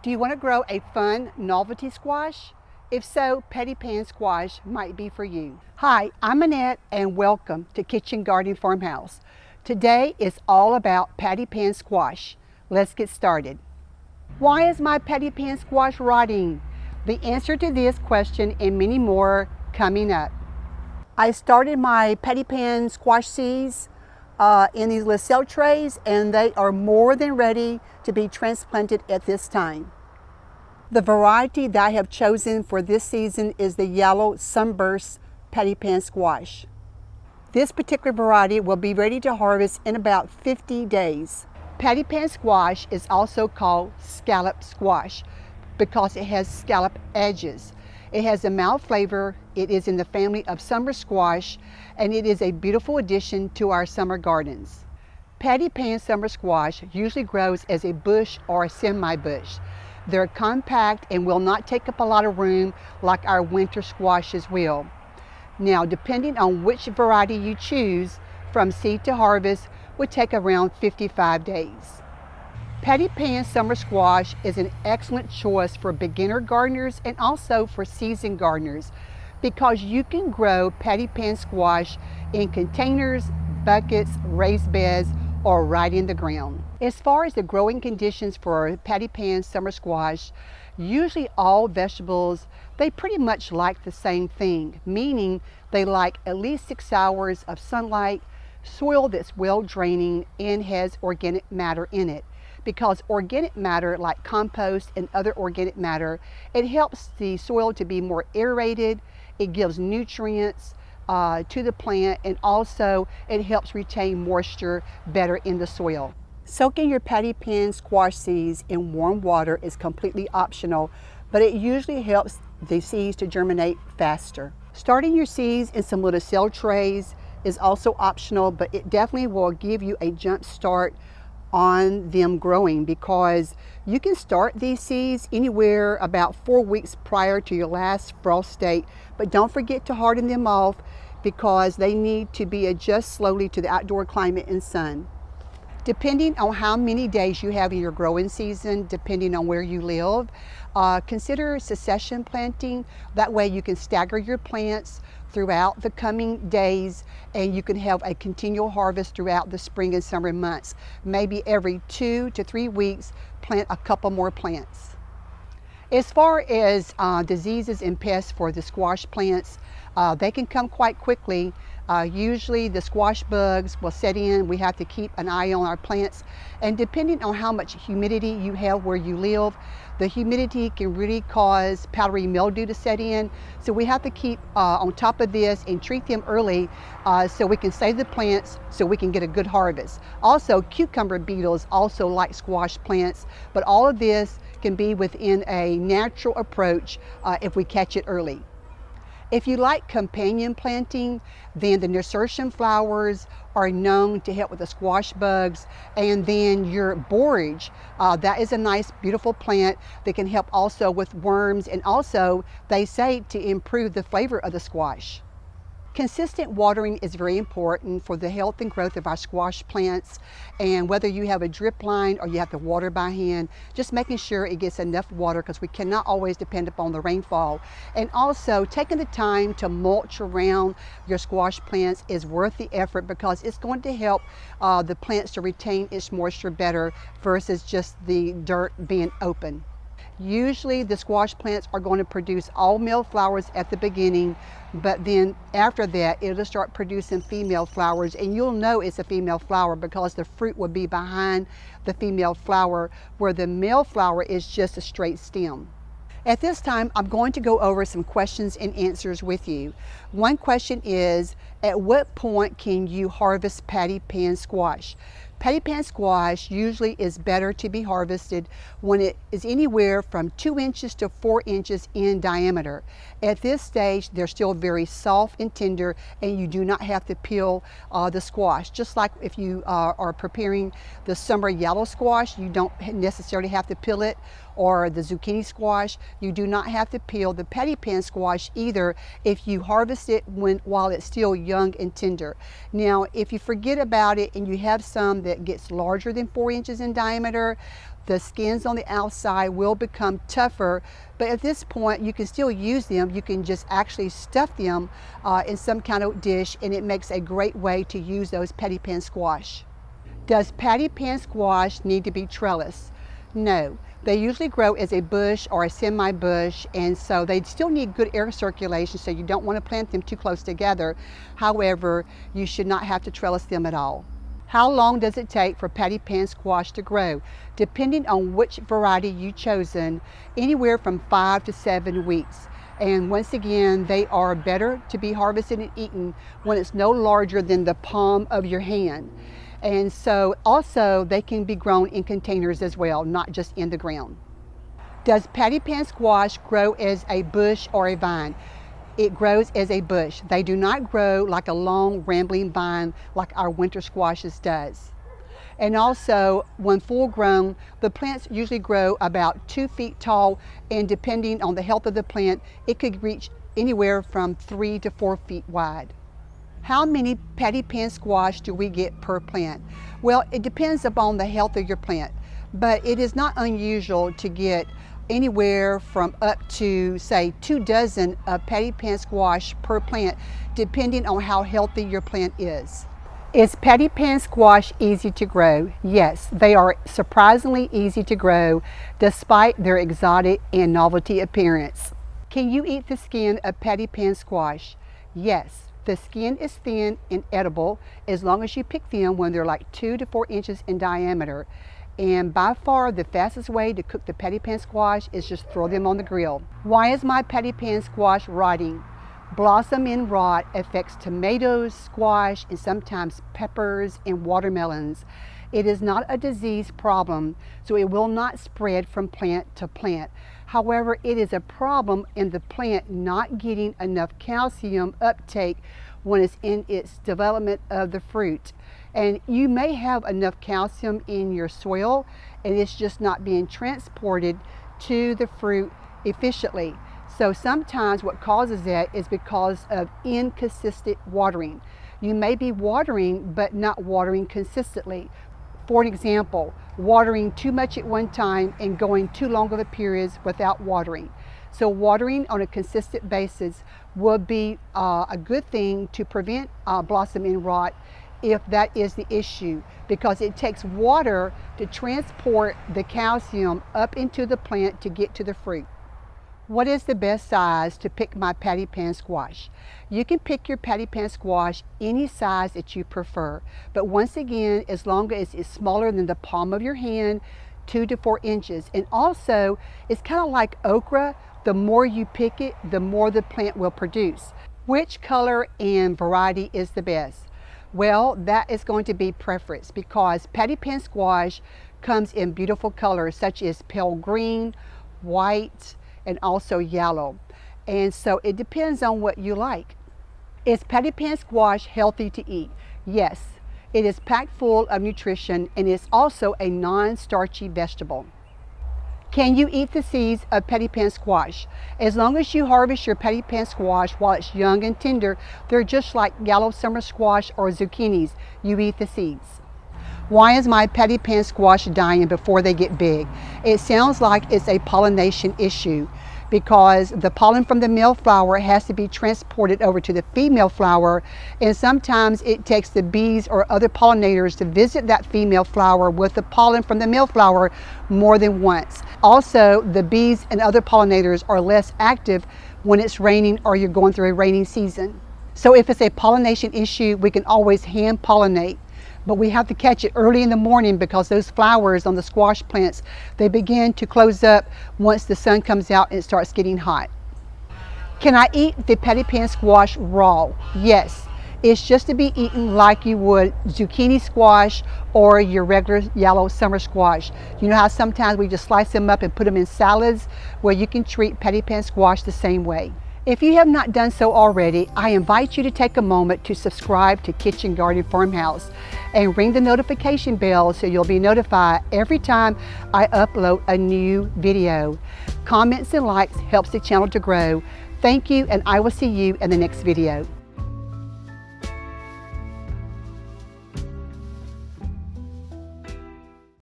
Do you want to grow a fun novelty squash? If so, patty pan squash might be for you. Hi, I'm Annette and welcome to Kitchen Garden Farmhouse. Today is all about patty pan squash. Let's get started. Why is my patty pan squash rotting? The answer to this question and many more coming up. I started my patty pan squash seeds in these little cell trays, and they are more than ready to be transplanted at this time. The variety that I have chosen for this season is the yellow sunburst patty pan squash. This particular variety will be ready to harvest in about 50 days. Patty pan squash is also called scallop squash because it has scallop edges. It has a mild flavor, it is in the family of summer squash, and it is a beautiful addition to our summer gardens. Patty pan summer squash usually grows as a bush or a semi-bush. They're compact and will not take up a lot of room like our winter squashes will. Now, depending on which variety you choose, from seed to harvest would take around 55 days. Patty pan summer squash is an excellent choice for beginner gardeners and also for seasoned gardeners because you can grow patty pan squash in containers, buckets, raised beds, or right in the ground. As far as the growing conditions for patty pan summer squash, usually all vegetables, they pretty much like the same thing, meaning they like at least 6 hours of sunlight, soil that's well draining, and has organic matter in it. Because organic matter, like compost and other organic matter, it helps the soil to be more aerated, it gives nutrients to the plant, and also it helps retain moisture better in the soil. Soaking your patty pan squash seeds in warm water is completely optional, but it usually helps the seeds to germinate faster. Starting your seeds in some little cell trays is also optional, but it definitely will give you a jump start on them growing because you can start these seeds anywhere about 4 weeks prior to your last frost date, but don't forget to harden them off because they need to be adjusted slowly to the outdoor climate and sun. Depending on how many days you have in your growing season, depending on where you live, consider succession planting. That way you can stagger your plants throughout the coming days and you can have a continual harvest throughout the spring and summer months. Maybe every 2 to 3 weeks, plant a couple more plants. As far as diseases and pests for the squash plants, they can come quite quickly. Usually the squash bugs will set in. We have to keep an eye on our plants, and depending on how much humidity you have where you live, the humidity can really cause powdery mildew to set in. So we have to keep on top of this and treat them early so we can save the plants so we can get a good harvest. Also, cucumber beetles also like squash plants, but all of this can be within a natural approach if we catch it early. If you like companion planting, then the nasturtium flowers are known to help with the squash bugs, and then your borage, that is a nice beautiful plant that can help also with worms, and also they say to improve the flavor of the squash. Consistent watering is very important for the health and growth of our squash plants, and whether you have a drip line or you have to water by hand, just making sure it gets enough water because we cannot always depend upon the rainfall. And also taking the time to mulch around your squash plants is worth the effort because it's going to help the plants to retain its moisture better versus just the dirt being open. Usually the squash plants are going to produce all male flowers at the beginning, but then after that it'll start producing female flowers, and you'll know it's a female flower because the fruit will be behind the female flower, where the male flower is just a straight stem. At this time, I'm going to go over some questions and answers with you. One question is, at what point can you harvest patty pan squash? Patty pan squash usually is better to be harvested when it is anywhere from 2 inches to 4 inches in diameter. At this stage, they're still very soft and tender, and you do not have to peel the squash. Just like if you are preparing the summer yellow squash, you don't necessarily have to peel it, or the zucchini squash, you do not have to peel the patty pan squash either if you harvest it while it's still young and tender. Now, if you forget about it and you have some that gets larger than 4 inches in diameter, The skins on the outside will become tougher, but at this point you can still use them. You can just actually stuff them in some kind of dish, and it makes a great way to use those patty pan squash. Does patty pan squash need to be trellised? No. They usually grow as a bush or a semi-bush, and so they still need good air circulation, so you don't want to plant them too close together. However, you should not have to trellis them at all. How long does it take for patty pan squash to grow? Depending on which variety you've chosen, anywhere from 5 to 7 weeks. And once again, they are better to be harvested and eaten when it's no larger than the palm of your hand. And so also they can be grown in containers as well, not just in the ground. Does patty pan squash grow as a bush or a vine? It grows as a bush. They do not grow like a long rambling vine like our winter squashes does. And also, when full grown, the plants usually grow about 2 feet tall, and depending on the health of the plant, it could reach anywhere from 3 to 4 feet wide. How many patty pan squash do we get per plant? Well, it depends upon the health of your plant, but it is not unusual to get anywhere from up to, say, 2 dozen of patty pan squash per plant, depending on how healthy your plant is. Is patty pan squash easy to grow? Yes, they are surprisingly easy to grow despite their exotic and novelty appearance. Can you eat the skin of patty pan squash? Yes. The skin is thin and edible as long as you pick them when they're like 2 to 4 inches in diameter. And by far the fastest way to cook the patty pan squash is just throw them on the grill. Why is my patty pan squash rotting? Blossom end rot affects tomatoes, squash, and sometimes peppers and watermelons. It is not a disease problem, so it will not spread from plant to plant. However, it is a problem in the plant not getting enough calcium uptake when it's in its development of the fruit. And you may have enough calcium in your soil, and it's just not being transported to the fruit efficiently. So sometimes what causes that is because of inconsistent watering. You may be watering, but not watering consistently. For an example, watering too much at one time and going too long of a periods without watering. So watering on a consistent basis would be a good thing to prevent blossom end rot if that is the issue, because it takes water to transport the calcium up into the plant to get to the fruit. What is the best size to pick my patty pan squash? You can pick your patty pan squash any size that you prefer, but once again, as long as it's smaller than the palm of your hand, 2 to 4 inches. And also, it's kind of like okra. The more you pick it, the more the plant will produce. Which color and variety is the best? Well, that is going to be preference, because patty pan squash comes in beautiful colors such as pale green, white, and also yellow. And so it depends on what you like. Is patty pan squash healthy to eat? Yes, it is packed full of nutrition, and it's also a non-starchy vegetable. Can you eat the seeds of patty pan squash? As long as you harvest your patty pan squash while it's young and tender, they're just like yellow summer squash or zucchinis. You eat the seeds. Why is my patty pan squash dying before they get big? It sounds like it's a pollination issue, because the pollen from the male flower has to be transported over to the female flower, and sometimes it takes the bees or other pollinators to visit that female flower with the pollen from the male flower more than once. Also, the bees and other pollinators are less active when it's raining or you're going through a rainy season. So if it's a pollination issue, we can always hand pollinate. But we have to catch it early in the morning, because those flowers on the squash plants, they begin to close up once the sun comes out and it starts getting hot. Can I eat the patty pan squash raw? Yes. It's just to be eaten like you would zucchini squash or your regular yellow summer squash. You know how sometimes we just slice them up and put them in salads? Well, you can treat patty pan squash the same way. If you have not done so already, I invite you to take a moment to subscribe to Kitchen Garden Farmhouse and ring the notification bell so you'll be notified every time I upload a new video. Comments and likes helps the channel to grow. Thank you, and I will see you in the next video.